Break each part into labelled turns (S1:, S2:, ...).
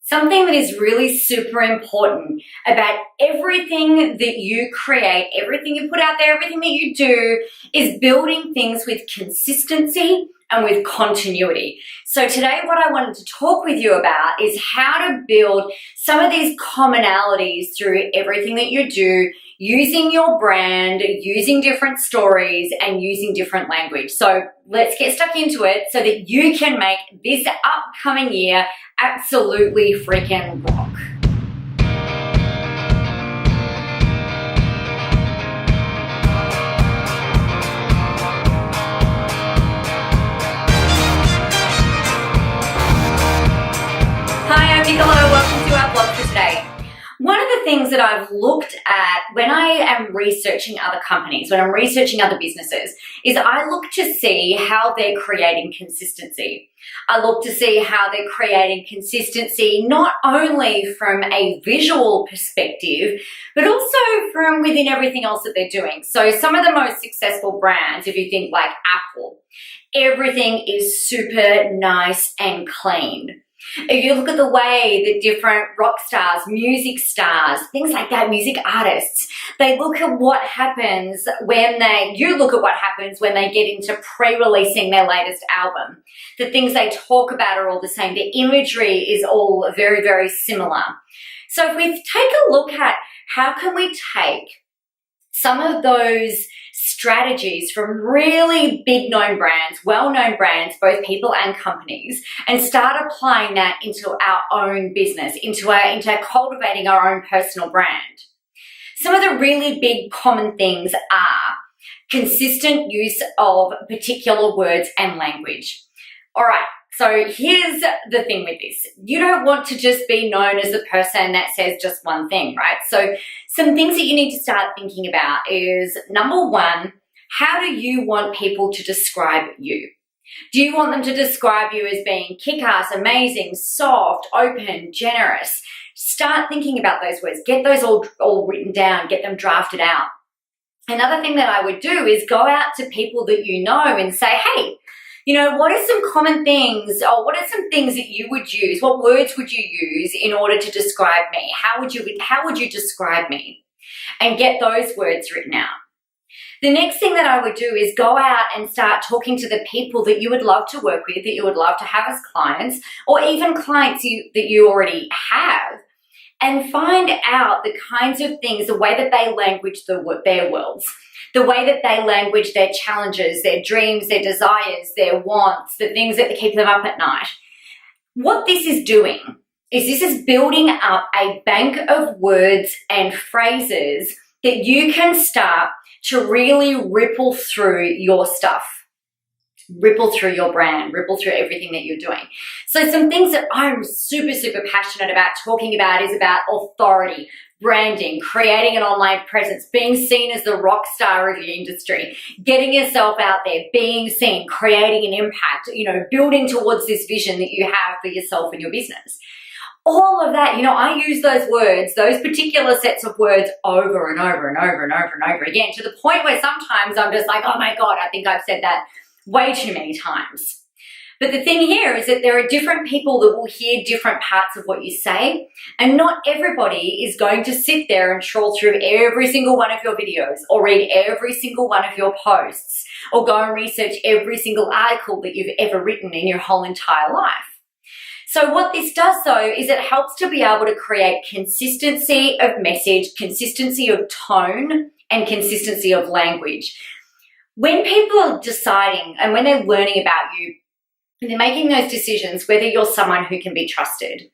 S1: Something that is really super important about everything that you create, everything you put out there, everything that you do is building things with consistency and with continuity. So today what I wanted to talk with you about is how to build some of these commonalities through everything that you do, using your brand, using different stories, and using different language. So let's get stuck into it so that you can make this upcoming year absolutely freaking rock. Hi, I'm Nicola. Welcome to our blog for today. One of the things that I've looked at when I am researching other companies, when I'm researching other businesses, is I look to see how they're creating consistency. I look to see how they're creating consistency not only from a visual perspective, but also from within everything else that they're doing. So some of the most successful brands, if you think like Apple, everything is super nice and clean. If you look at the way that different rock stars, music stars, things like that, music artists, they look at what happens when you look at what happens when they get into pre-releasing their latest album. The things they talk about are all the same. The imagery is all very, very similar. So if we take a look at how can we take some of those strategies from really big known brands, well-known brands, both people and companies, and start applying that into our own business, into cultivating our own personal brand. Some of the really big common things are consistent use of particular words and language. All right. So here's the thing with this. You don't want to just be known as the person that says just one thing, right? So some things that you need to start thinking about is, number one, how do you want people to describe you? Do you want them to describe you as being kick-ass, amazing, soft, open, generous? Start thinking about those words. Get those all written down. Get them drafted out. Another thing that I would do is go out to people that you know and say, hey, what are some common things, or what are some things that you would use? What words would you use in order to describe me? How would you describe me? And get those words written out. The next thing that I would do is go out and start talking to the people that you would love to work with, that you would love to have as clients, or even clients that you already have, and find out the kinds of things, the way that they language their worlds. The way that they language their challenges, their dreams, their desires, their wants, the things that keep them up at night. What this is doing is this is building up a bank of words and phrases that you can start to really ripple through your stuff, ripple through your brand, ripple through everything that you're doing. So some things that I'm super, super passionate about talking about is about authority, branding, creating an online presence, being seen as the rock star of your industry, getting yourself out there, being seen, creating an impact, building towards this vision that you have for yourself and your business. All of that, I use those words, those particular sets of words over and over and over and over and over again, to the point where sometimes I'm just like, oh my God, I think I've said that way too many times. But the thing here is that there are different people that will hear different parts of what you say, and not everybody is going to sit there and trawl through every single one of your videos or read every single one of your posts or go and research every single article that you've ever written in your whole entire life. So what this does though is it helps to be able to create consistency of message, consistency of tone, and consistency of language. When people are deciding and when they're learning about you, and they're making those decisions whether you're someone who can be trusted,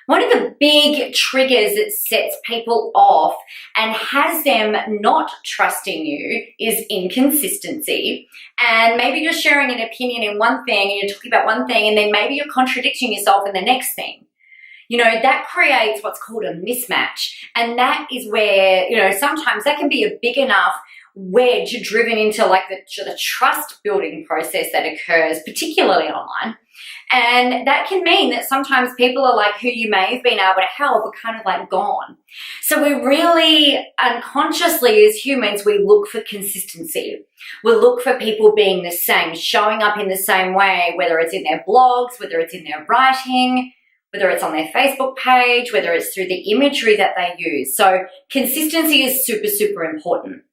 S1: one of the big triggers that sets people off and has them not trusting you is inconsistency. And maybe you're sharing an opinion in one thing and you're talking about one thing, and then maybe you're contradicting yourself in the next thing. That creates what's called a mismatch. And that is where, sometimes that can be a big enough wedge driven into like the trust building process that occurs, particularly online. And that can mean that sometimes people are like who you may have been able to help are kind of like gone. So we really unconsciously as humans, we look for consistency. We look for people being the same, showing up in the same way, whether it's in their blogs, whether it's in their writing, whether it's on their Facebook page, whether it's through the imagery that they use. So consistency is super, super important.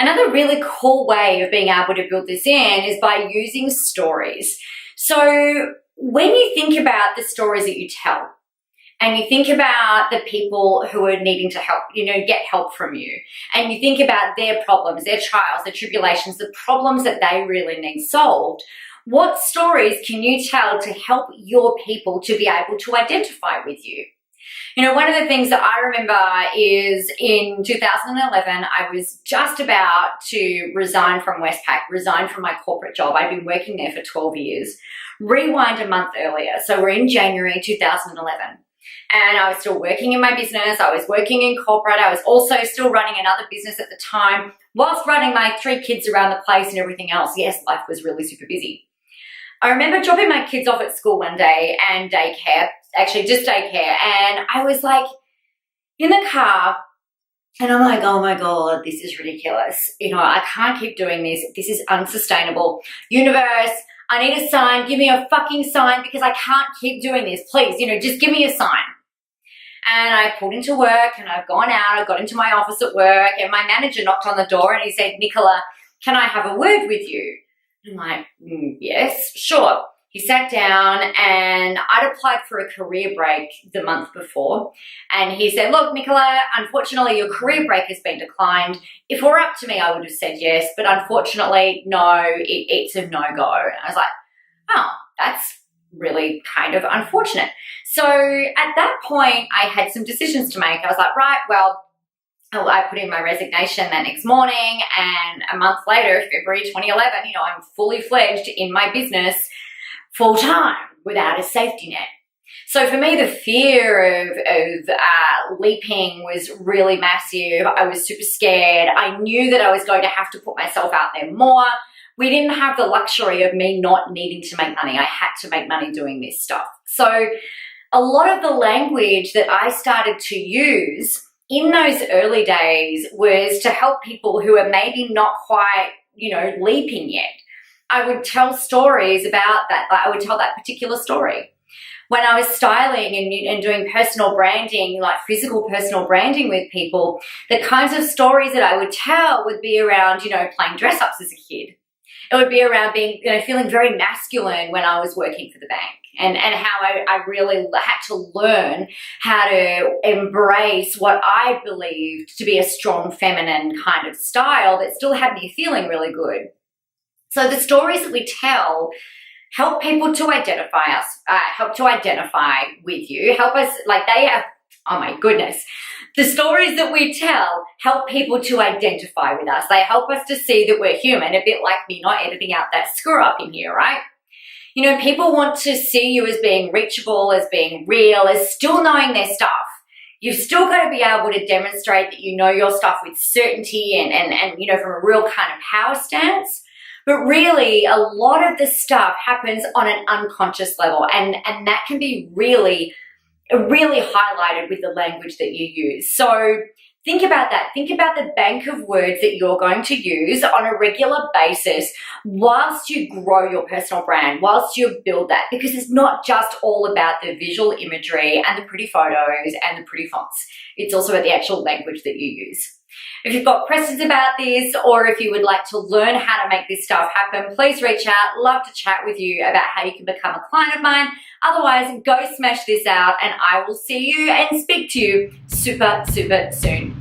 S1: Another really cool way of being able to build this in is by using stories. So when you think about the stories that you tell, and you think about the people who are needing to help, get help from you, and you think about their problems, their trials, their tribulations, the problems that they really need solved, what stories can you tell to help your people to be able to identify with you? One of the things that I remember is in 2011, I was just about to resign from Westpac, resign from my corporate job. I'd been working there for 12 years. Rewind a month earlier. So we're in January 2011. And I was still working in my business. I was working in corporate. I was also still running another business at the time, whilst running my 3 kids around the place and everything else. Yes, life was really super busy. I remember dropping my kids off at school one day and daycare, actually just daycare. And I was like in the car and I'm like, oh my God, this is ridiculous. I can't keep doing this. This is unsustainable. Universe, I need a sign. Give me a fucking sign because I can't keep doing this. Please, just give me a sign. And I pulled into work and I've gone out. I got into my office at work and my manager knocked on the door and he said, Nicola, can I have a word with you? I'm like, yes, sure. He sat down and I'd applied for a career break the month before. And he said, look, Nicola, unfortunately, your career break has been declined. If it were up to me, I would have said yes. But unfortunately, no, it's a no-go. And I was like, oh, that's really kind of unfortunate. So at that point, I had some decisions to make. I was like, right, well, I put in my resignation that next morning, and a month later, February 2011, I'm fully fledged in my business full time without a safety net. So for me, the fear of leaping was really massive. I was super scared. I knew that I was going to have to put myself out there more. We didn't have the luxury of me not needing to make money. I had to make money doing this stuff. So a lot of the language that I started to use in those early days was to help people who are maybe not quite, leaping yet. I would tell stories about that. I would tell that particular story. When I was styling and doing personal branding, like physical personal branding with people, the kinds of stories that I would tell would be around, playing dress-ups as a kid. It would be around being, feeling very masculine when I was working for the bank, and how I really had to learn how to embrace what I believed to be a strong feminine kind of style that still had me feeling really good. So the stories that we tell help people to identify us, help to identify with you, help us, oh my goodness. The stories that we tell help people to identify with us. They help us to see that we're human, a bit like me not editing out that screw up in here, right? People want to see you as being reachable, as being real, as still knowing their stuff. You've still got to be able to demonstrate that you know your stuff with certainty and from a real kind of power stance. But really, a lot of this stuff happens on an unconscious level, and that can be really highlighted with the language that you use. So think about that. Think about the bank of words that you're going to use on a regular basis whilst you grow your personal brand, whilst you build that, because it's not just all about the visual imagery and the pretty photos and the pretty fonts. It's also about the actual language that you use. If you've got questions about this, or if you would like to learn how to make this stuff happen, please reach out. Love to chat with you about how you can become a client of mine. Otherwise, go smash this out, and I will see you and speak to you super, super soon.